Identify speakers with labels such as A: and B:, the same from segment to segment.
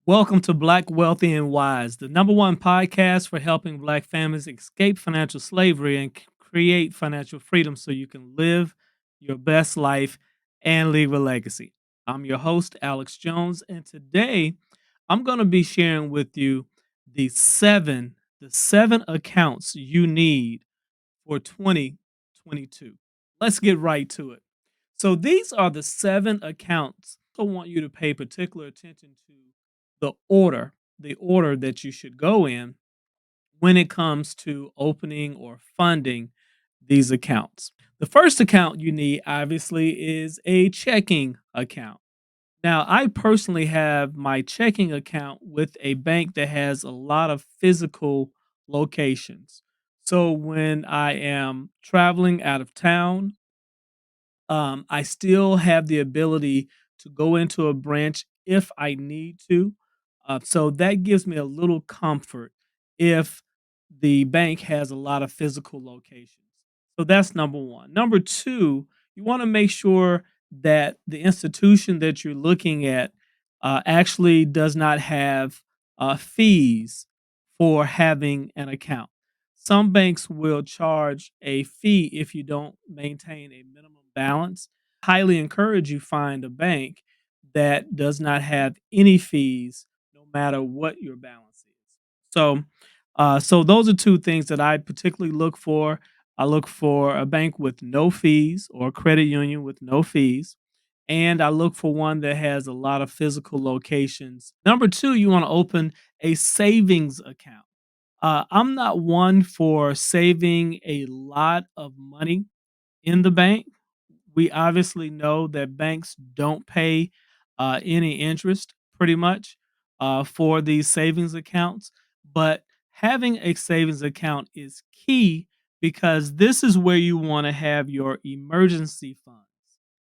A: Welcome to Black Wealthy and Wise, the number one podcast for helping Black families escape financial slavery and create financial freedom so you can live your best life and leave a legacy. I'm your host, Alex Jones, and today I'm going to be sharing with you the seven accounts you need for 2022. Let's get right to it. So these are the seven accounts. I want you to pay particular attention to the order, the order that you should go in when it comes to opening or funding these accounts. The first account you need, obviously, is a checking account. Now, I personally have my checking account with a bank that has a lot of physical locations. So when I am traveling out of town, I still have the ability to go into a branch if I need to. So that gives me a little comfort if the bank has a lot of physical locations. So that's number one. Number two, you want to make sure that the institution that you're looking at actually does not have fees for having an account. Some banks will charge a fee if you don't maintain a minimum balance. Highly encourage you find a bank that does not have any fees no matter what your balance is. So those are two things that I particularly look for. I look for a bank with no fees or a credit union with no fees. And I look for one that has a lot of physical locations. Number two, you want to open a savings account. I'm not one for saving a lot of money in the bank. We obviously know that banks don't pay any interest pretty much for these savings accounts, but having a savings account is key because this is where you want to have your emergency funds.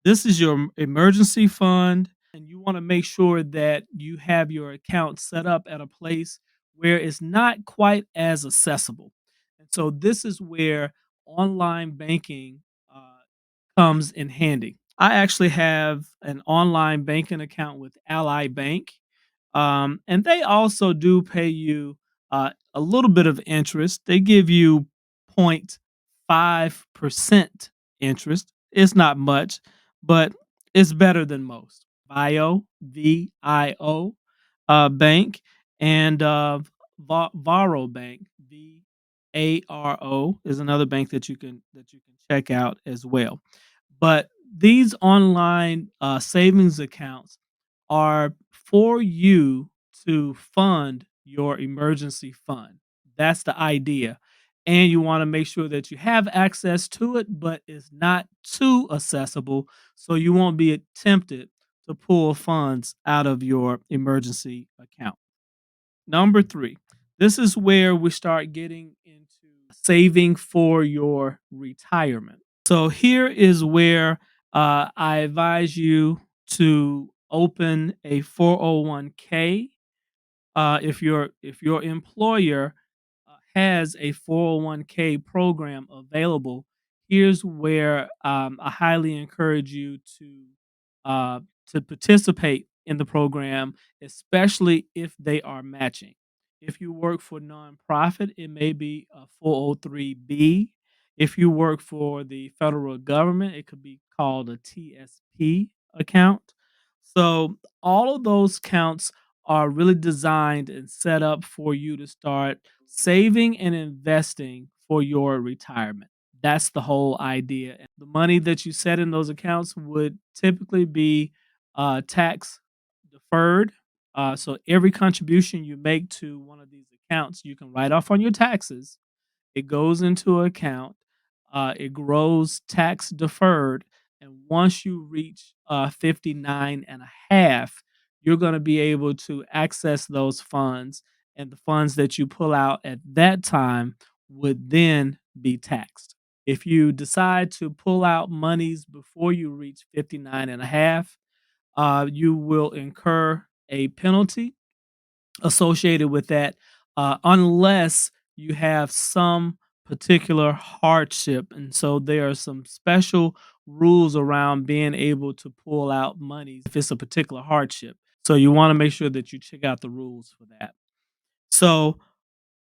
A: This is your emergency fund, and you want to make sure that you have your account set up at a place where it's not quite as accessible. And so, this is where online banking comes in handy. I actually have an online banking account with Ally Bank, and they also do pay you a little bit of interest. They give you 0.5% interest. It's not much, but it's better than most. VIO Bank and Varo Bank, VARO is another bank that you can check out as well. But these online savings accounts are for you to fund your emergency fund. That's the idea. And you want to make sure that you have access to it, but it's not too accessible. So you won't be tempted to pull funds out of your emergency account. Number three, this is where we start getting into saving for your retirement. So here is where I advise you to open a 401k if your employer has a 401k program available. Here's where I highly encourage you to participate in the program, especially if they are matching. If you work for nonprofit, it may be a 403b. If you work for the federal government, it could be called a TSP account. So all of those counts are really designed and set up for you to start saving and investing for your retirement. That's the whole idea. And the money that you set in those accounts would typically be tax deferred. So every contribution you make to one of these accounts, you can write off on your taxes. It goes into account. It grows tax deferred. And once you reach 59 and a half, you're going to be able to access those funds. And the funds that you pull out at that time would then be taxed. If you decide to pull out monies before you reach 59 and a half, you will incur a penalty associated with that, unless you have some particular hardship. And so there are some special rules around being able to pull out monies if it's a particular hardship. So you want to make sure that you check out the rules for that. So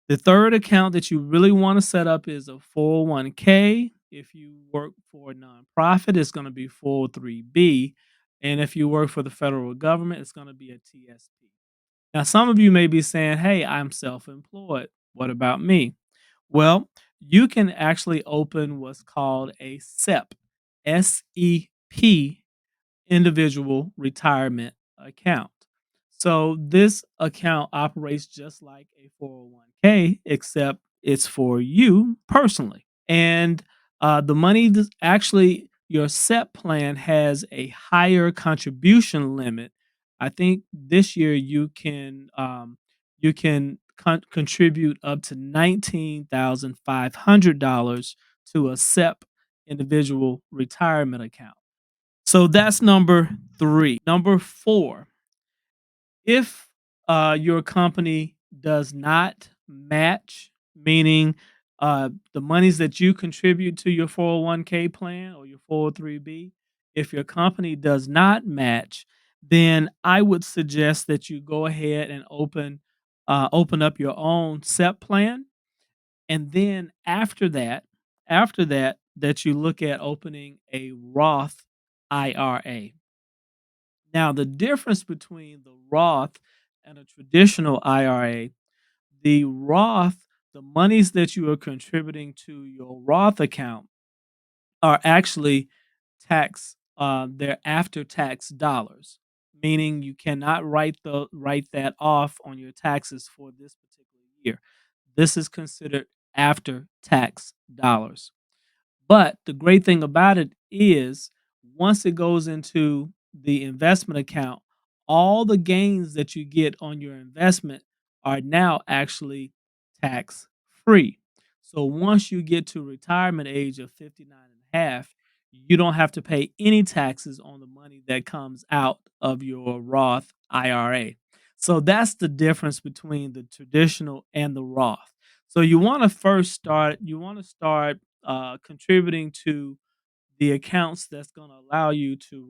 A: the third account that you really want to set up is a 401k. If you work for a nonprofit, it's going to be 403b. And if you work for the federal government, it's going to be a TSP. Now, some of you may be saying, hey, I'm self employed. What about me? Well, you can actually open what's called a SEP, individual retirement account. So this account operates just like a 401k, except it's for you personally. And the money actually, your SEP plan has a higher contribution limit. I think this year you can contribute up to $19,500 to a SEP individual retirement account. So that's number 3. Number 4, if, your company does not match, meaning, the monies that you contribute to your 401k plan or your 403b, if your company does not match, then I would suggest that you go ahead and open up your own SEP plan, and then after that, you look at opening a Roth IRA. Now, the difference between the Roth and a traditional IRA, the Roth, the monies that you are contributing to your Roth account are actually they're after tax dollars, meaning you cannot write that off on your taxes for this particular year. This is considered after tax dollars. But the great thing about it is once it goes into the investment account, all the gains that you get on your investment are now actually tax free. So once you get to retirement age of 59 and a half, you don't have to pay any taxes on the money that comes out of your Roth IRA. So that's the difference between the traditional and the Roth. So you want to start contributing to the accounts that's going to allow you to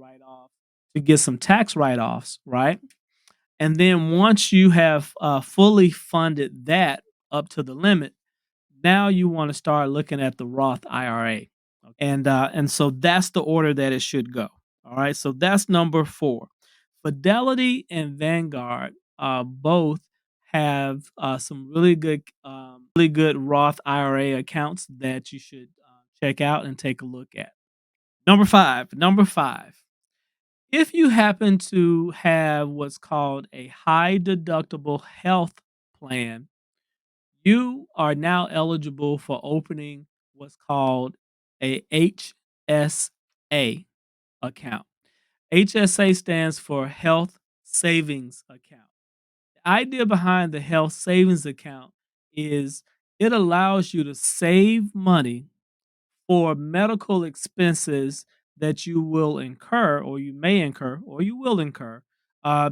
A: get some tax write offs, right? And then once you have fully funded that up to the limit, now you want to start looking at the Roth IRA. And so that's the order that it should go. All right. So that's number 4. Fidelity and Vanguard both have some really good Roth IRA accounts that you should check out and take a look at. Number 5. If you happen to have what's called a high deductible health plan, you are now eligible for opening what's called a HSA account. HSA stands for Health Savings Account. The idea behind the health savings account is it allows you to save money for medical expenses that you will incur, or you may incur, or you will incur,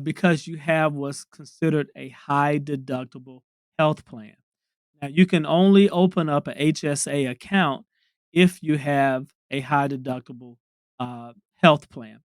A: because you have what's considered a high deductible health plan. Now, you can only open up a HSA account if you have a high deductible health plan.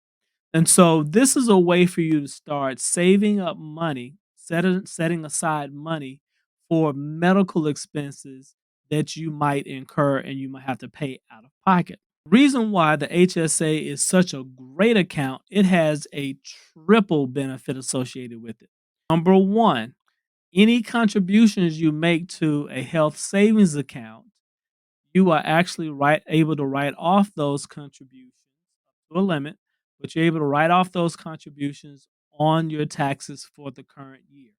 A: And so this is a way for you to start saving up money, setting aside money for medical expenses that you might incur and you might have to pay out of pocket. Reason why the HSA is such a great account, it has a triple benefit associated with it. Number 1, any contributions you make to a health savings account, you are actually able to write off those contributions up to a limit, but you're able to write off those contributions on your taxes for the current year.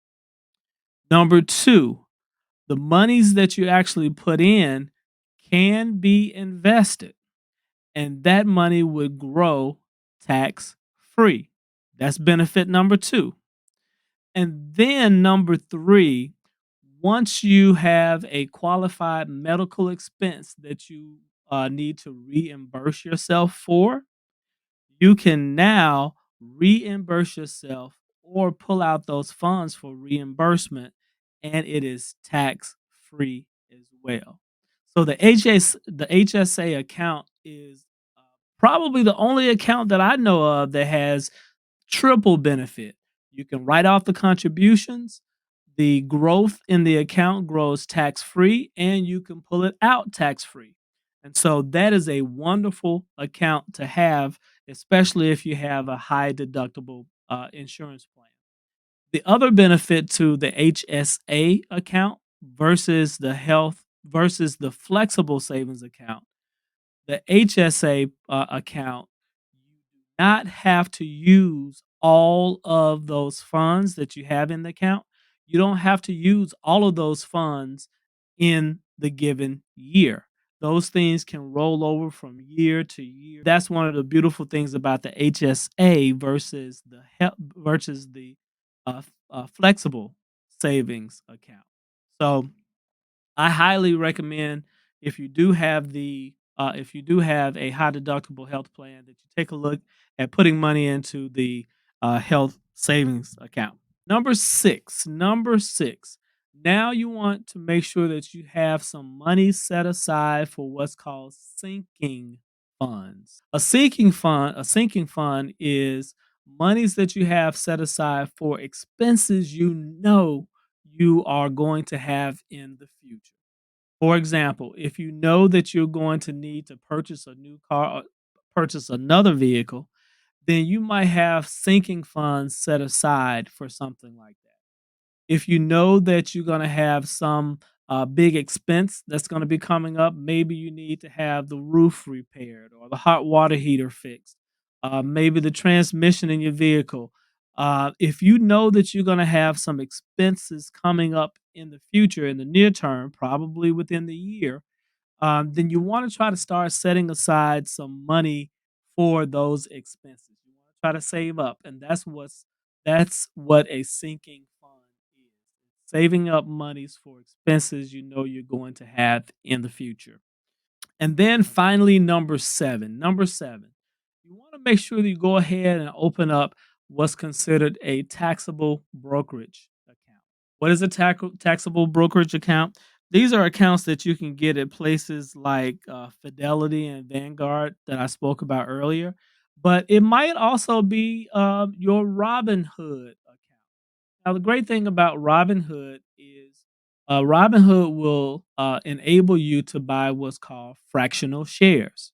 A: Number 2, the monies that you actually put in can be invested, and that money would grow tax free. That's benefit number 2. And then number 3, once you have a qualified medical expense that you need to reimburse yourself for, you can now reimburse yourself or pull out those funds for reimbursement, and it is tax free as well. So the HSA account is probably the only account that I know of that has triple benefit. You can write off the contributions. The growth in the account grows tax free, and you can pull it out tax free. And so that is a wonderful account to have, especially if you have a high deductible insurance plan. The other benefit to the HSA account versus the flexible savings account, the HSA account, you do not have to use all of those funds that you have in the account. You don't have to use all of those funds in the given year. Those things can roll over from year to year. That's one of the beautiful things about the HSA versus the flexible savings account. So I highly recommend if you do have a high deductible health plan that you take a look at putting money into the health savings account. Number six. Now you want to make sure that you have some money set aside for what's called sinking funds. A sinking fund is monies that you have set aside for expenses you know you are going to have in the future. For example, if you know that you're going to need to purchase a new car or purchase another vehicle, then you might have sinking funds set aside for something like that. If you know that you're gonna have some, big expense that's gonna be coming up, maybe you need to have the roof repaired or the hot water heater fixed, maybe the transmission in your vehicle. If you know that you're gonna have some expenses coming up in the future, in the near term, probably within the year, then you want to try to start setting aside some money for those expenses. You want to try to save up, and that's what a sinking fund is. Saving up monies for expenses you know you're going to have in the future. And then finally, number seven. Number seven, you want to make sure that you go ahead and open up what's considered a taxable brokerage account. What is a taxable brokerage account? These are accounts that you can get at places like Fidelity and Vanguard that I spoke about earlier, but it might also be your Robinhood account. Now, the great thing about Robinhood is Robinhood will enable you to buy what's called fractional shares.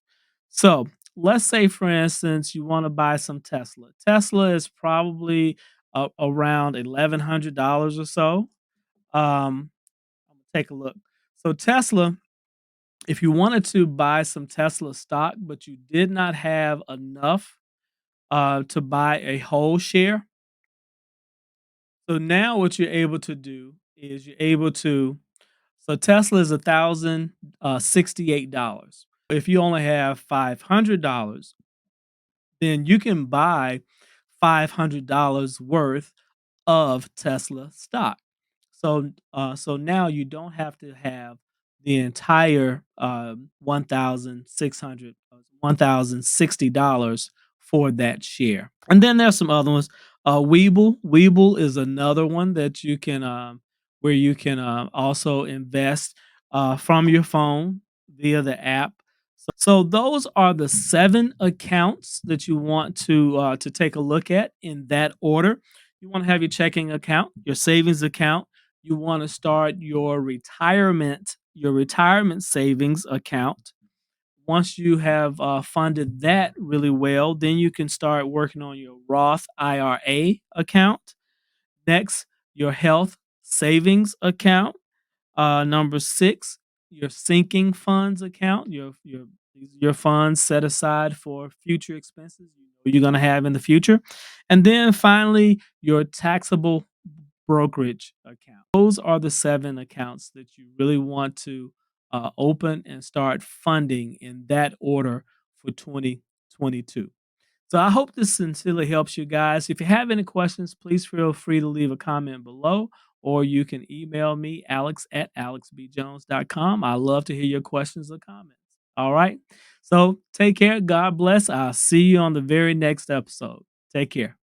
A: So, let's say, for instance, you want to buy some Tesla. Tesla is probably around $1,100 or so. I'm gonna take a look. So, Tesla, if you wanted to buy some Tesla stock, but you did not have enough to buy a whole share, so now what you're able to do is you're able to so Tesla is $1,068. If you only have $500, then you can buy $500 worth of Tesla stock. So now you don't have to have the entire 1,600 $1,060 for that share. And then there's some other ones. Weeble is another one that you can where you can also invest from your phone via the app. So those are the seven accounts that you want to take a look at in that order. You want to have your checking account, your savings account. You want to start your retirement savings account. Once you have funded that really well, then you can start working on your Roth IRA account. Next, your health savings account. Number six, your sinking funds account. Your funds set aside for future expenses you're going to have in the future. And then finally, your taxable brokerage account. Those are the seven accounts that you really want to open and start funding in that order for 2022. So I hope this sincerely helps you guys. If you have any questions, please feel free to leave a comment below, or you can email me, alex@alexbjones.com. I love to hear your questions or comments. All right. So take care. God bless. I'll see you on the very next episode. Take care.